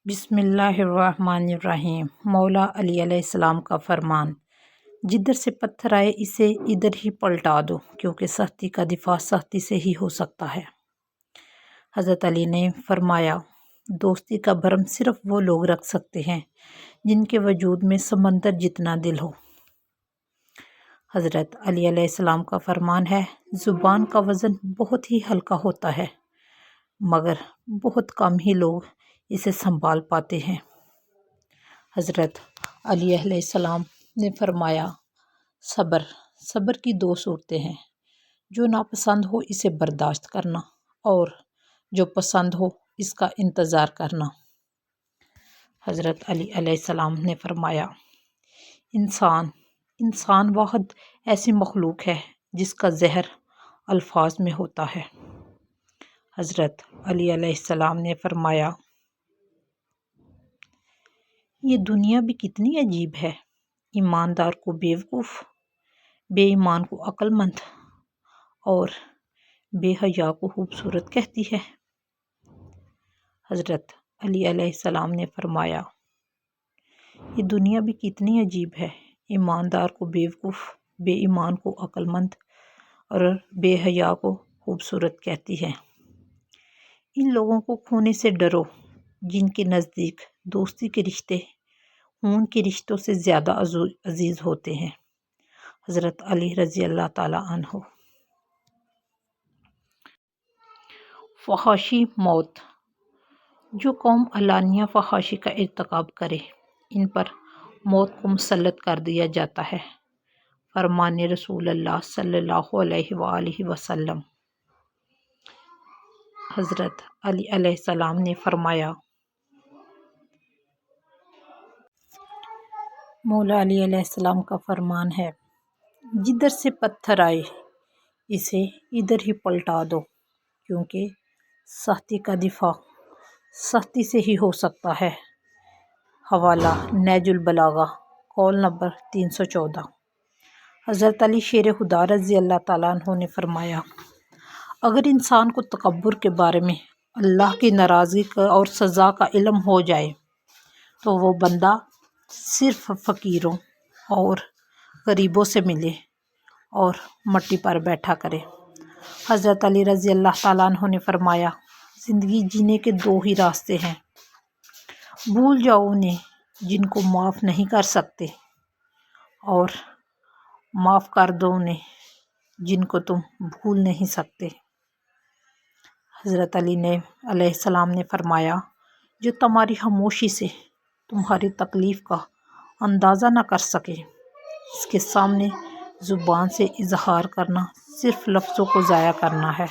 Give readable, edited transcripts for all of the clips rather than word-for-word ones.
بسم اللہ الرحمن الرحیم۔ مولا علی علیہ السلام کا فرمان: جدھر سے پتھر آئے اسے ادھر ہی پلٹا دو، کیونکہ سختی کا دفاع سختی سے ہی ہو سکتا ہے۔ حضرت علی نے فرمایا، دوستی کا بھرم صرف وہ لوگ رکھ سکتے ہیں جن کے وجود میں سمندر جتنا دل ہو۔ حضرت علی علیہ السلام کا فرمان ہے، زبان کا وزن بہت ہی ہلکا ہوتا ہے، مگر بہت کم ہی لوگ اسے سنبھال پاتے ہیں۔ حضرت علی علیہ السلام نے فرمایا، صبر کی دو صورتیں ہیں، جو ناپسند ہو اسے برداشت کرنا، اور جو پسند ہو اس کا انتظار کرنا۔ حضرت علی علیہ السلام نے فرمایا، انسان واحد ایسی مخلوق ہے جس کا زہر الفاظ میں ہوتا ہے۔ حضرت علی علیہ السلام نے فرمایا، یہ دنیا بھی کتنی عجیب ہے، ایماندار کو بیوقوف، بے ایمان کو عقل مند، اور بے حیا کو خوبصورت کہتی ہے۔ حضرت علی علیہ السلام نے فرمایا، یہ دنیا بھی کتنی عجیب ہے، ایماندار کو بیوقوف، بے ایمان کو عقل مند، اور بے حیا کو خوبصورت کہتی ہے۔ ان لوگوں کو کھونے سے ڈرو جن کے نزدیک دوستی کے رشتے خون کے رشتوں سے زیادہ عزیز ہوتے ہیں۔ حضرت علی رضی اللہ تعالیٰ عنہ۔ فحاشی موت: جو قوم علانیہ فحاشی کا ارتکاب کرے ان پر موت کو مسلط کر دیا جاتا ہے۔ فرمان رسول اللہ صلی اللہ علیہ وآلہ وسلم۔ حضرت علی علیہ السلام نے فرمایا، مولا علی علیہ السلام کا فرمان ہے، جدھر سے پتھر آئے اسے ادھر ہی پلٹا دو، کیونکہ سختی کا دفاع سختی سے ہی ہو سکتا ہے۔ حوالہ نہج البلاغہ، قول نمبر 314۔ حضرت علی شیر خدا رضی اللہ تعالیٰ عنہ نے فرمایا، اگر انسان کو تکبر کے بارے میں اللہ کی ناراضگی اور سزا کا علم ہو جائے تو وہ بندہ صرف فقیروں اور غریبوں سے ملے اور مٹی پر بیٹھا کرے۔ حضرت علی رضی اللہ تعالیٰ عنہ نے فرمایا، زندگی جینے کے دو ہی راستے ہیں، بھول جاؤ انہیں جن کو معاف نہیں کر سکتے، اور معاف کر دو انہیں جن کو تم بھول نہیں سکتے۔ حضرت علی علیہ السلام نے فرمایا، جو تمہاری خاموشی سے تمہاری تکلیف کا اندازہ نہ کر سکے، اس کے سامنے زبان سے اظہار کرنا صرف لفظوں کو ضائع کرنا ہے۔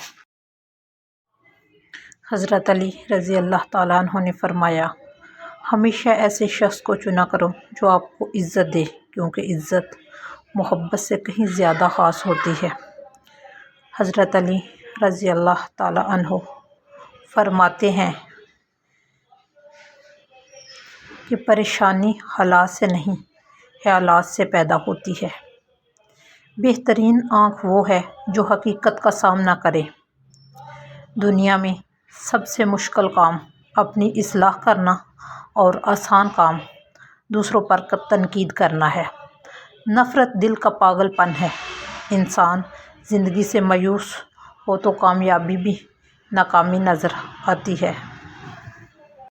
حضرت علی رضی اللہ تعالیٰ عنہ نے فرمایا، ہمیشہ ایسے شخص کو چنا کرو جو آپ کو عزت دے، کیونکہ عزت محبت سے کہیں زیادہ خاص ہوتی ہے۔ حضرت علی رضی اللہ تعالیٰ عنہ فرماتے ہیں کہ پریشانی حالات سے نہیں، خیالات سے پیدا ہوتی ہے۔ بہترین آنکھ وہ ہے جو حقیقت کا سامنا کرے۔ دنیا میں سب سے مشکل کام اپنی اصلاح کرنا اور آسان کام دوسروں پر تنقید کرنا ہے۔ نفرت دل کا پاگل پن ہے۔ انسان زندگی سے مایوس ہو تو کامیابی بھی ناکامی نظر آتی ہے۔